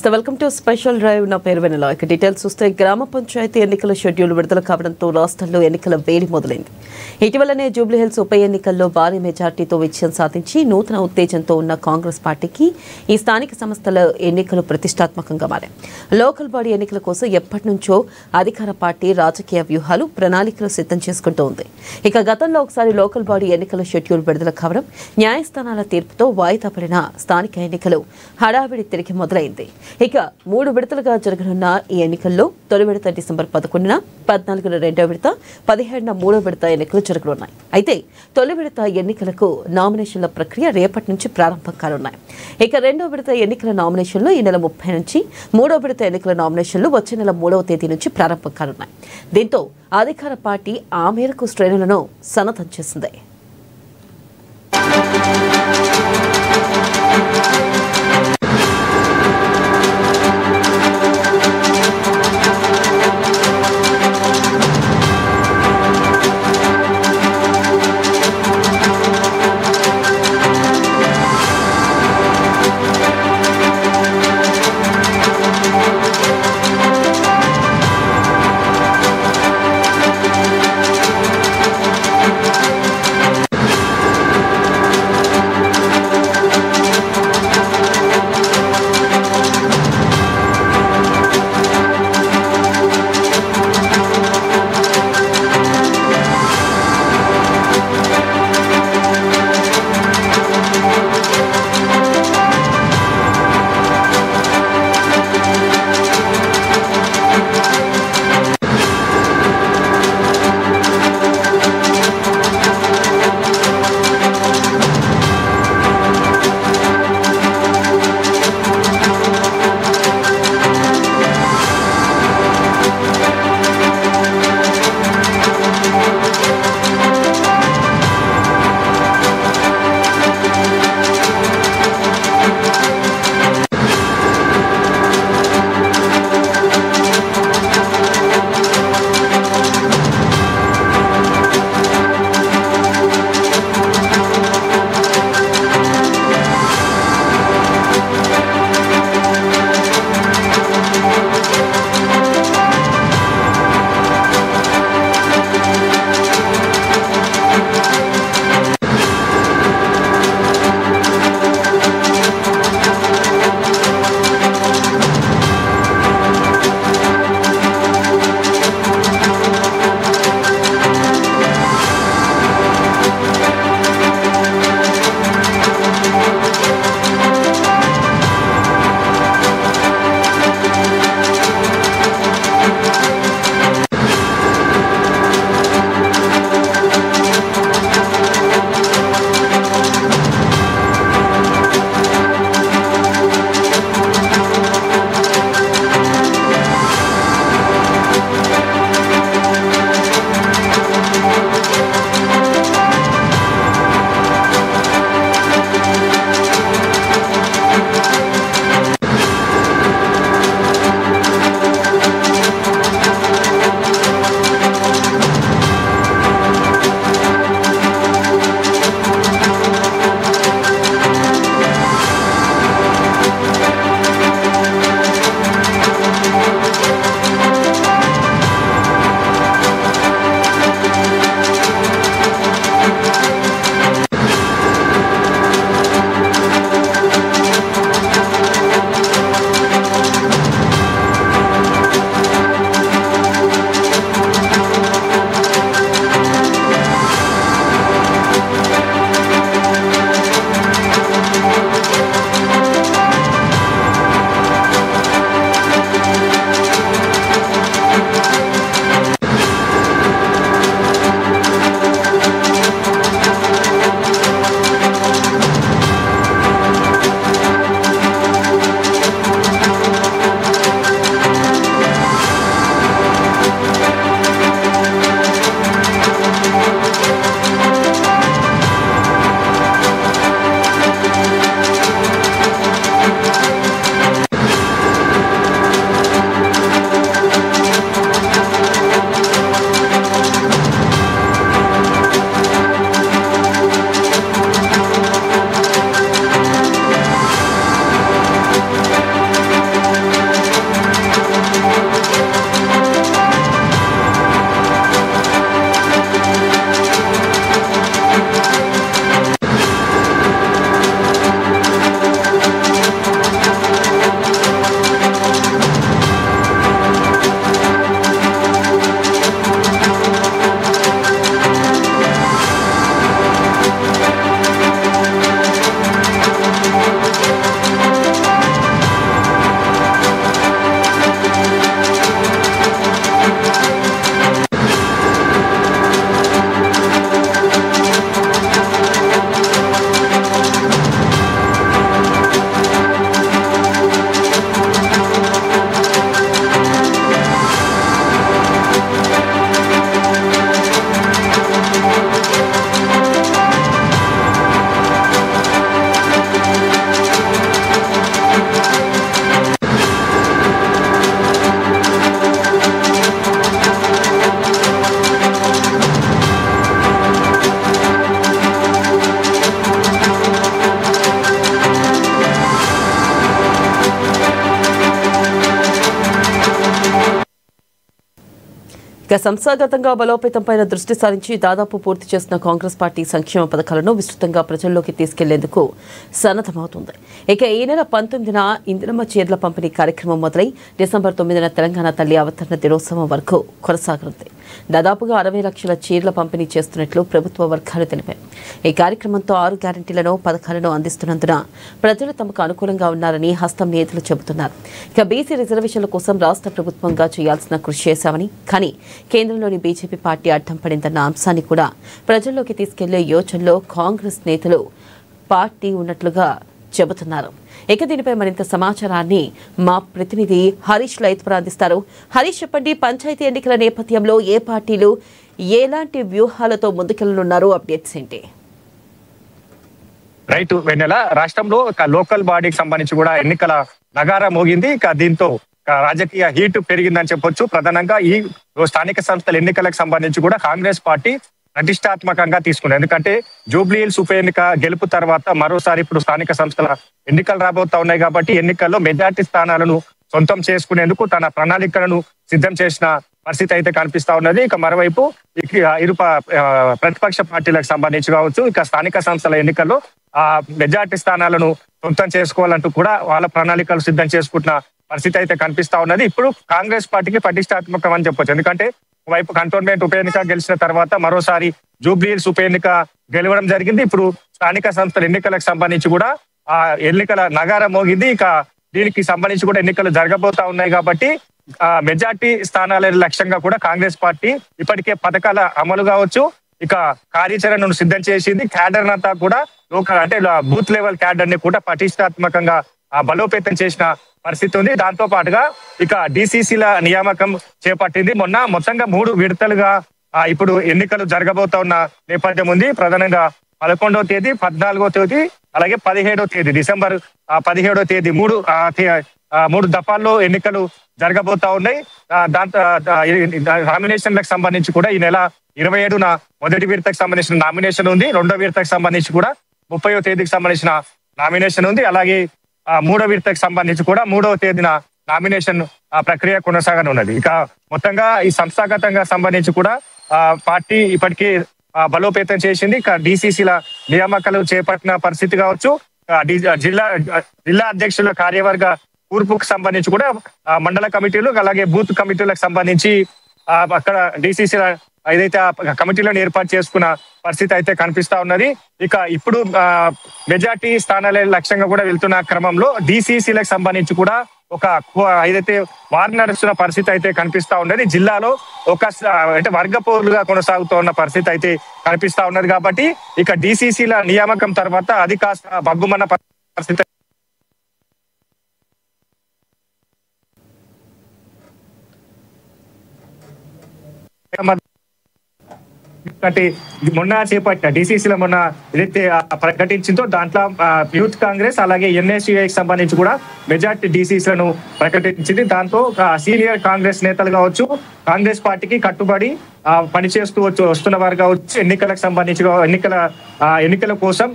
Welcome to special drive. నా పేరు వెనలా. ఇక డీటెయిల్స్ చూస్తే గ్రామ పంచాయతీ ఎన్నికల షెడ్యూల్ విడుదల కావడంతో రాష్ట్రంలో ఎన్నికల వేడి మొదలైంది. ఇటీవలనే జూబ్లీహిల్స్ ఉప ఎన్నికల్లో భారీ మెజార్టీతో విజయం సాధించి నూతన ఉత్తేజంతో ఉన్న కాంగ్రెస్ పార్టీకి ఈ స్థానిక సంస్థల ఎన్నికలు ప్రతిష్టాత్మకంగా మారాయి. లోకల్ బాడీ ఎన్నికల కోసం ఎప్పటి నుంచో అధికార పార్టీ రాజకీయ వ్యూహాలు ప్రణాళికలు సిద్ధం చేసుకుంటూ ఉంది. ఇక గతంలో ఒకసారి లోకల్ బాడీ ఎన్నికల షెడ్యూల్ విడుదల కావడం, న్యాయస్థానాల తీర్పుతో వాయిదా పడిన స్థానిక ఎన్నికలు హడావిడి తిరిగి మొదలైంది. ఇక 3 విడతలుగా జరగనున్న ఈ ఎన్నికల్లో తొలి విడత డిసెంబర్ 11న, 14న రెండో విడత, 17న మూడో విడత ఎన్నికలు జరగనున్నాయి. అయితే తొలి విడత ఎన్నికలకు నామినేషన్ల ప్రక్రియ రేపటి నుంచి ప్రారంభం కానున్నాయి. ఇక రెండో విడత ఎన్నికల నామినేషన్లు ఈ నెల 30 నుంచి, మూడో విడత ఎన్నికల నామినేషన్లు వచ్చే నెల 3వ తేదీ నుంచి ప్రారంభం కానున్నాయి. దీంతో అధికార పార్టీ ఆ మేరకు శ్రేణులను సన్నద్ధం చేసింది. ఇక సంస్థాగతంగా బలోపేతంపై దృష్టి సారించి దాదాపు పూర్తి చేసిన కాంగ్రెస్ పార్టీ సంక్షేమ పథకాలను విస్తృతంగా ప్రజల్లోకి తీసుకెళ్లేందుకు సన్నద్ధమవుతుంది. ఇక ఈ నెల 19న ఇందిరమ్మ చీరల పంపిణీ కార్యక్రమం మొదలై డిసెంబర్ 9న తెలంగాణ తల్లి అవతరణ దినోత్సవం వరకు కొనసాగనుంది. దాదాపుగా 60 లక్షల చీరల పంపిణీ చేస్తున్నట్లు ప్రభుత్వ వర్గాలు తెలిపాయి. ఈ కార్యక్రమంతో 6 గ్యారంటీలను పథకాలను అందిస్తున్నందున ప్రజలు తమకు అనుకూలంగా ఉన్నారని హస్తం నేతలు చెబుతున్నారు. ఇక బీసీ రిజర్వేషన్ల కోసం రాష్ట్ర ప్రభుత్వంగా చేయాల్సిన కృషి చేశామని, కానీ కేంద్రంలోని బీజేపీ పార్టీ అడ్డం పడిందన్న అంశాన్ని కూడా ప్రజల్లోకి తీసుకెళ్లే యోచనలో కాంగ్రెస్ నేతలు పార్టీ ఉన్నట్లుగా చెబుతున్నారు. ఇక దీనిపై మరింత సమాచారాన్ని మా ప్రతినిధి హరీష్ లైత్పర్ అందిస్తారు. హరీష్, చెప్పండి, పంచాయతీ ఎన్నికల నేపథ్యంలో ఏ పార్టీలు ఎలాంటి వ్యూహాలతో ముందుకెళ్లనున్నారు? అప్డేట్స్ ఏంటి? రైట్ వెన్నెల, రాష్ట్రంలో లోకల్ బాడీకి సంబంధించి కూడా ఎన్నికల నగారా మోగింది. దీంతో రాజకీయ హీట్ పెరిగిందని చెప్పొచ్చు. ప్రధానంగా ఈ స్థానిక సంస్థల ఎన్నికలకు సంబంధించి కూడా కాంగ్రెస్ పార్టీ ప్రతిష్టాత్మకంగా తీసుకుంది. ఎందుకంటే జూబ్లీ హిల్స్ ఉప ఎన్నిక గెలుపు తర్వాత మరోసారి ఇప్పుడు స్థానిక సంస్థల ఎన్నికలు రాబోతా ఉన్నాయి కాబట్టి ఎన్నికల్లో మెజార్టీ స్థానాలను సొంతం చేసుకునేందుకు తన ప్రణాళికలను సిద్ధం చేసిన పరిస్థితి అయితే కనిపిస్తా ఉన్నది. ఇక మరోవైపు ఇరు ప్రతిపక్ష పార్టీలకు సంబంధించి కావచ్చు, ఇక స్థానిక సంస్థల ఎన్నికల్లో మెజార్టీ స్థానాలను సొంతం చేసుకోవాలంటూ కూడా వాళ్ళ ప్రణాళికలు సిద్ధం చేసుకుంటున్న పరిస్థితి అయితే కనిపిస్తా ఉన్నది. ఇప్పుడు కాంగ్రెస్ పార్టీకి ప్రతిష్టాత్మకం అని చెప్పొచ్చు. ఎందుకంటే వైపు కంటోన్మెంట్ ఉప ఎన్నిక గెలిచిన తర్వాత మరోసారి జూబ్లీ హిల్స్ ఉప ఎన్నిక గెలవడం జరిగింది. ఇప్పుడు స్థానిక సంస్థల ఎన్నికలకు సంబంధించి కూడా ఆ ఎన్నికల నగారం మోగింది. ఇక దీనికి సంబంధించి కూడా ఎన్నికలు జరగబోతా ఉన్నాయి కాబట్టి మెజార్టీ స్థానాల లక్ష్యంగా కూడా కాంగ్రెస్ పార్టీ ఇప్పటికే పథకాల అమలు కావచ్చు, ఇక కార్యాచరణను సిద్ధం చేసింది. క్యాడర్ అంతా కూడా అంటే బూత్ లెవెల్ క్యాడర్ ని కూడా ప్రతిష్టాత్మకంగా బలోపేతం చేసిన పరిస్థితి ఉంది. దాంతో పాటుగా ఇక డిసిసిల నియామకం చేపట్టింది. మొత్తంగా 3 విడతలుగా ఇప్పుడు ఎన్నికలు జరగబోతా ఉన్న నేపథ్యం ఉంది. ప్రధానంగా 11వ తేదీ, 14వ తేదీ, అలాగే 17వ తేదీ, డిసెంబర్ 17వ తేదీ 3 దఫాల్లో ఎన్నికలు జరగబోతా ఉన్నాయి. దాంతో నామినేషన్లకు సంబంధించి కూడా ఈ నెల 27న మొదటి విడతకు సంబంధించిన నామినేషన్ ఉంది. 2వ విడతకు సంబంధించి కూడా 30వ తేదీకి సంబంధించిన నామినేషన్ ఉంది. అలాగే 3వ విడతకు సంబంధించి కూడా 3వ తేదీన నామినేషన్ ప్రక్రియ కొనసాగనున్నది. ఇక మొత్తంగా ఈ సంస్థాగతంగా సంబంధించి కూడా పార్టీ ఇప్పటికీ బలోపేతం చేసింది. ఇక డిసిసిల నియామకాలు చేపట్టిన పరిస్థితి కావచ్చు, జిల్లా అధ్యక్షుల కార్యవర్గ కూర్పుకు సంబంధించి కూడా మండల కమిటీలు అలాగే బూత్ కమిటీలకు సంబంధించి అక్కడ డిసిసిల ఏదైతే కమిటీలను ఏర్పాటు చేసుకున్న పరిస్థితి అయితే కనిపిస్తా ఉన్నది. ఇక ఇప్పుడు మెజార్టీ స్థానాల లక్ష్యంగా కూడా వెళ్తున్న క్రమంలో డిసిసిలకు సంబంధించి కూడా ఒక ఏదైతే వార్ నడుస్తున్న పరిస్థితి అయితే కనిపిస్తా ఉన్నది. జిల్లాలో అంటే వర్గపోరులుగా కొనసాగుతూ ఉన్న పరిస్థితి అయితే కనిపిస్తా ఉన్నది. కాబట్టి ఇక డిసిసిల నియామకం తర్వాత అది కాస్త బగ్గుమన్న పరిస్థితి మొన్న చేపట్టిన డిసిసిలో మొన్న ఏదైతే ప్రకటించిందో దాంట్లో యూత్ కాంగ్రెస్ అలాగే ఎన్ఎస్యుఐకి సంబంధించి కూడా మెజార్టీ డిసిసిలను ప్రకటించింది. దాంతో సీనియర్ కాంగ్రెస్ నేతలు కావచ్చు, కాంగ్రెస్ పార్టీకి కట్టుబడి పనిచేస్తూ వస్తున్న వారు కావచ్చు, ఎన్నికలకు సంబంధించి ఎన్నికల కోసం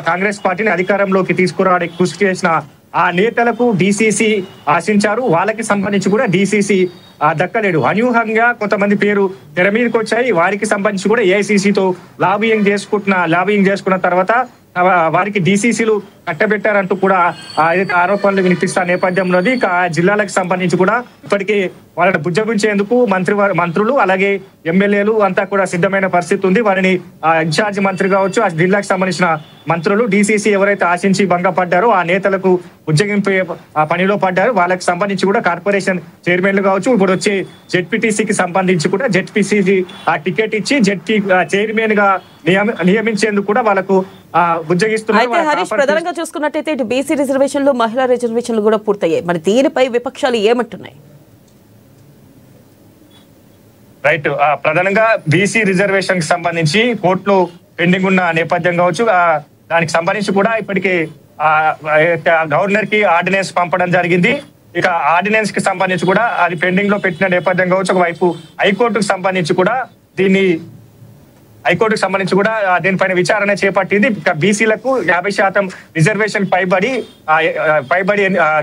కాంగ్రెస్ పార్టీని అధికారంలోకి తీసుకురావడానికి కృషి చేసిన ఆ నేతలకు డిసిసి ఆశించారు. వాళ్ళకి సంబంధించి కూడా డిసిసి దక్కలేడు. అనూహ్యంగా కొంతమంది పేరు తెర మీదకి వచ్చాయి. వారికి సంబంధించి కూడా ఏఐసిసితో లాబియింగ్ చేసుకున్న తర్వాత వారికి డిసిసిలు కట్టబెట్టారంటూ కూడా ఏదైతే ఆరోపణలు వినిపిస్తున్న నేపథ్యంలో ఇక జిల్లాలకు సంబంధించి కూడా ఇప్పటికీ వాళ్ళని బుజ్జగించేందుకు మంత్రులు అలాగే ఎమ్మెల్యేలు అంతా కూడా సిద్ధమైన పరిస్థితి ఉంది. వారిని ఇన్ఛార్జ్ మంత్రి కావచ్చు, ఆ జిల్లాకు సంబంధించిన మంత్రులు డిసిసి ఎవరైతే ఆశించి భంగపడ్డారో ఆ నేతలకు ఉజ్జగింపే పనిలో పడ్డారు. వాళ్ళకి సంబంధించి కూడా కార్పొరేషన్ చైర్మన్లు కావచ్చు, ఇప్పుడు వచ్చే జెడ్పీటీసీకి సంబంధించి కూడా జెడ్పీసీ టికెట్ ఇచ్చి జెడ్పీ చైర్మన్ గా నియమించేందుకు కూడా వాళ్ళకు ప్రధానంగా చూసుకున్నట్టయితే ఇటు బీసీ రిజర్వేషన్లు, మహిళా రిజర్వేషన్లు కూడా పూర్తయ్యాయి. మరి దీనిపై విపక్షాలు ఏమంటున్నాయి? రైట్, ప్రధానంగా బీసీ రిజర్వేషన్ కి సంబంధించి కోర్టులో పెండింగ్ ఉన్న నేపథ్యం కావచ్చు, దానికి సంబంధించి కూడా ఇప్పటికే గవర్నర్ కి ఆర్డినెన్స్ పంపడం జరిగింది. ఇక ఆర్డినెన్స్ కి సంబంధించి కూడా అది పెండింగ్ లో పెట్టిన నేపథ్యం కావచ్చు. ఒకవైపు హైకోర్టుకు సంబంధించి కూడా దీన్ని హైకోర్టుకు సంబంధించి కూడా దీనిపైన విచారణ చేపట్టింది. బీసీలకు 50% రిజర్వేషన్ పైబడి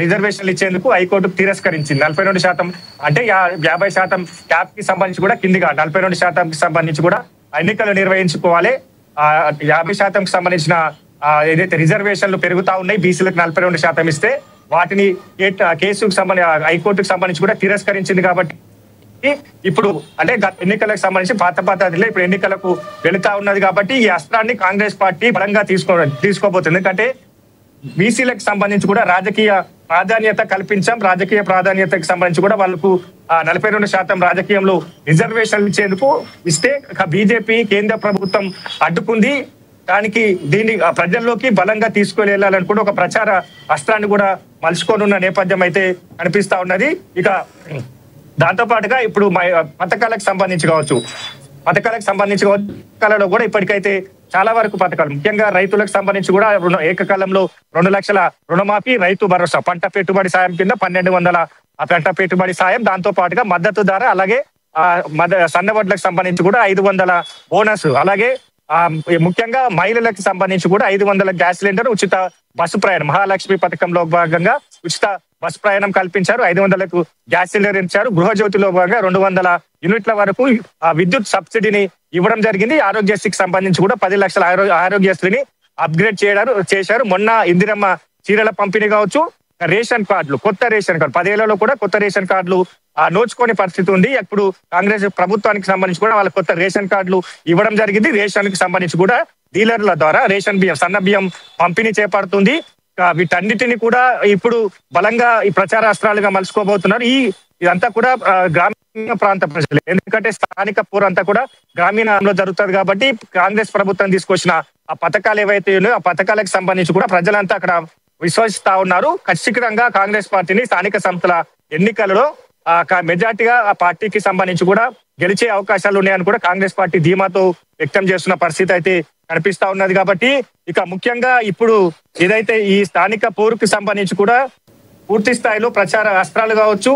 రిజర్వేషన్లు ఇచ్చేందుకు హైకోర్టు తిరస్కరించింది. 42% అంటే 50% క్యాప్ కి సంబంధించి కూడా కిందిగా 42% కి సంబంధించి కూడా ఎన్నికలు నిర్వహించుకోవాలి. 50% సంబంధించిన ఏదైతే రిజర్వేషన్లు పెరుగుతా ఉన్నాయి, బీసీలకు 42% ఇస్తే వాటిని కేసుకు సంబంధించి హైకోర్టుకు సంబంధించి కూడా తిరస్కరించింది. కాబట్టి ఇప్పుడు అంటే ఎన్నికలకు సంబంధించి పాత పద్ధతిలో ఇప్పుడు ఎన్నికలకు వెళుతా ఉన్నది. కాబట్టి ఈ అస్త్రాన్ని కాంగ్రెస్ పార్టీ బలంగా తీసుకోబోతుంది. ఎందుకంటే బీసీలకు సంబంధించి కూడా రాజకీయ ప్రాధాన్యత కల్పించాం. రాజకీయ ప్రాధాన్యతకు సంబంధించి కూడా వాళ్ళకు 42% రాజకీయంలో రిజర్వేషన్లు ఇచ్చేందుకు ఇస్తే బీజేపీ కేంద్ర ప్రభుత్వం అడ్డుకుంది. దానికి దీన్ని ప్రజల్లోకి బలంగా తీసుకువెళ్ళాలని కూడా ఒక ప్రచార అస్త్రాన్ని కూడా మలుచుకోనున్న నేపథ్యం అయితే కనిపిస్తా ఉన్నది. ఇక దాంతో పాటుగా ఇప్పుడు పథకాలకు సంబంధించి కావచ్చు, పథకాలలో కూడా ఇప్పటికైతే చాలా వరకు పథకాలు ముఖ్యంగా రైతులకు సంబంధించి కూడా ఏకకాలంలో 2 లక్షల రుణమాఫీ, రైతు భరోసా, పంట పెట్టుబడి సాయం కింద 1200 పంట పెట్టుబడి సాయం, దాంతో పాటుగా మద్దతు ధర, అలాగే సన్న వడ్లకు సంబంధించి కూడా 500 బోనస్, అలాగే ముఖ్యంగా మహిళలకు సంబంధించి కూడా 500 గ్యాస్ సిలిండర్, ఉచిత బస్సు ప్రయాణం, మహాలక్ష్మి పథకంలో భాగంగా ఉచిత బస్ ప్రయాణం కల్పించారు. 500కు గ్యాస్ సిలిండర్ ఇచ్చారు. గృహజ్యోతిలో భాగంగా 200 యూనిట్ల వరకు విద్యుత్ సబ్సిడీని ఇవ్వడం జరిగింది. ఆరోగ్యశ్రీకి సంబంధించి కూడా 10 లక్షల ఆరోగ్యశ్రీని అప్గ్రేడ్ చేశారు. మొన్న ఇందిరమ్మ చీరల పంపిణీ కావచ్చు, రేషన్ కార్డులు, కొత్త రేషన్ కార్డు 10 ఏళ్లలో కూడా కొత్త రేషన్ కార్డులు నోచుకునే పరిస్థితి ఉంది. ఇప్పుడు కాంగ్రెస్ ప్రభుత్వానికి సంబంధించి కూడా వాళ్ళ కొత్త రేషన్ కార్డులు ఇవ్వడం జరిగింది. రేషన్ కి సంబంధించి కూడా డీలర్ల ద్వారా రేషన్ బియ్యం, సన్న బియ్యం పంపిణీ చేపడుతుంది. వీటన్నిటిని కూడా ఇప్పుడు బలంగా ఈ ప్రచారాస్త్రాలుగా మలుచుకోబోతున్నారు. ఇదంతా కూడా గ్రామీణ ప్రాంత ప్రజలు, ఎందుకంటే స్థానిక పూరంతా కూడా గ్రామీణంలో జరుగుతుంది. కాబట్టి కాంగ్రెస్ ప్రభుత్వం తీసుకొచ్చిన ఆ పథకాలు ఏవైతే ఉన్నాయో ఆ పథకాలకు సంబంధించి కూడా ప్రజలంతా అక్కడ విశ్వసిస్తా ఉన్నారు. ఖచ్చితంగా కాంగ్రెస్ పార్టీని స్థానిక సంస్థల ఎన్నికలలో మెజార్టీగా ఆ పార్టీకి సంబంధించి కూడా గెలిచే అవకాశాలు ఉన్నాయని కూడా కాంగ్రెస్ పార్టీ ధీమాతో వ్యక్తం చేస్తున్న పరిస్థితి అయితే కనిపిస్తా ఉన్నది. కాబట్టి ఇక ముఖ్యంగా ఇప్పుడు ఏదైతే ఈ స్థానిక పోరుకు సంబంధించి కూడా పూర్తి స్థాయిలో ప్రచార అస్త్రాలు కావచ్చు,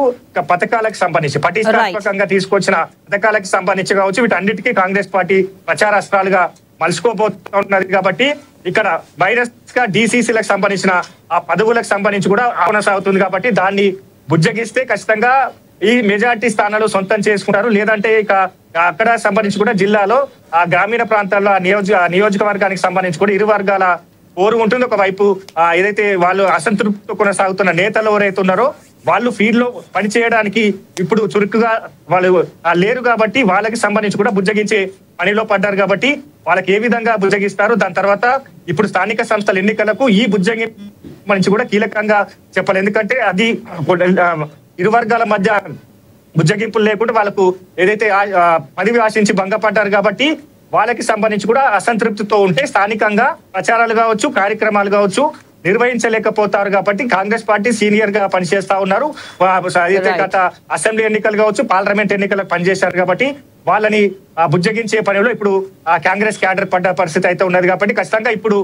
పథకాలకు సంబంధించి పటిష్టాత్మకంగా తీసుకొచ్చిన పథకాలకు సంబంధించి కావచ్చు, వీటన్నిటికీ కాంగ్రెస్ పార్టీ ప్రచార అస్త్రాలుగా మలుచుకోబోతున్నది. కాబట్టి ఇక్కడ వైరస్ గా డీసీసీలకు సంబంధించిన ఆ పదవులకు సంబంధించి కూడా కొనసాగుతుంది. కాబట్టి దాన్ని బుజ్జగిస్తే ఖచ్చితంగా ఈ మెజార్టీ స్థానాలు సొంతం చేసుకుంటారు. లేదంటే ఇక అక్కడ సంబంధించి కూడా జిల్లాలో ఆ గ్రామీణ ప్రాంతాల్లో నియోజకవర్గానికి సంబంధించి కూడా ఇరు వర్గాల పోరు ఉంటుంది. ఒకవైపు ఏదైతే వాళ్ళు అసంతృప్తితో కొనసాగుతున్న నేతలు ఎవరైతే ఉన్నారో వాళ్ళు ఫీల్డ్ లో పనిచేయడానికి ఇప్పుడు చురుకుగా వాళ్ళు లేరు. కాబట్టి వాళ్ళకి సంబంధించి కూడా బుజ్జగించే పనిలో పడ్డారు. కాబట్టి వాళ్ళకి ఏ విధంగా బుజ్జగిస్తారు, దాని తర్వాత ఇప్పుడు స్థానిక సంస్థల ఎన్నికలకు ఈ బుజ్జగి నుంచి కూడా కీలకంగా చెప్పాలి. ఎందుకంటే అది ఇరు వర్గాల మధ్య బుజ్జగింపులు లేకుండా వాళ్ళకు ఏదైతే పదవి ఆశించి భంగపడ్డారు. కాబట్టి వాళ్ళకి సంబంధించి కూడా అసంతృప్తితో ఉంటే స్థానికంగా ప్రచారాలు కావచ్చు, కార్యక్రమాలు కావచ్చు నిర్వహించలేకపోతారు. కాబట్టి కాంగ్రెస్ పార్టీ సీనియర్ గా పనిచేస్తా ఉన్నారు. గత అసెంబ్లీ ఎన్నికలు కావచ్చు, పార్లమెంట్ ఎన్నికలకు పనిచేశారు. కాబట్టి వాళ్ళని బుజ్జగించే పనిలో ఇప్పుడు కాంగ్రెస్ క్యాడర్ పడ్డ పరిస్థితి అయితే ఉన్నది. కాబట్టి ఖచ్చితంగా ఇప్పుడు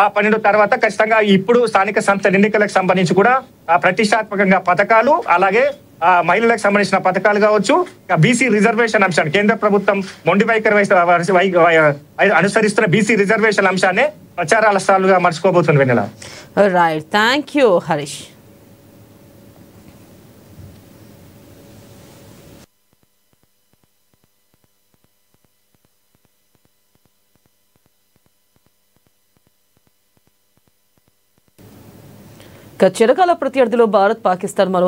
ఆ పనిలో తర్వాత ఖచ్చితంగా ఇప్పుడు స్థానిక సంస్థల ఎన్నికలకు సంబంధించి కూడా ప్రతిష్టాత్మకంగా పథకాలు, అలాగే మహిళలకు సంబంధించిన పథకాలు కావచ్చు, బీసీ రిజర్వేషన్ అంశాన్ని కేంద్ర ప్రభుత్వం మొండి వైఖరి అనుసరిస్తున్న బీసీ రిజర్వేషన్ అంశాన్ని ప్రచారాల స్థాలుగా మర్చిపోబోతుంది. Vennela. Right, thank you Harish. చిరకాల ప్రత్యర్థులు భారత్, పాకిస్తాన్ మరో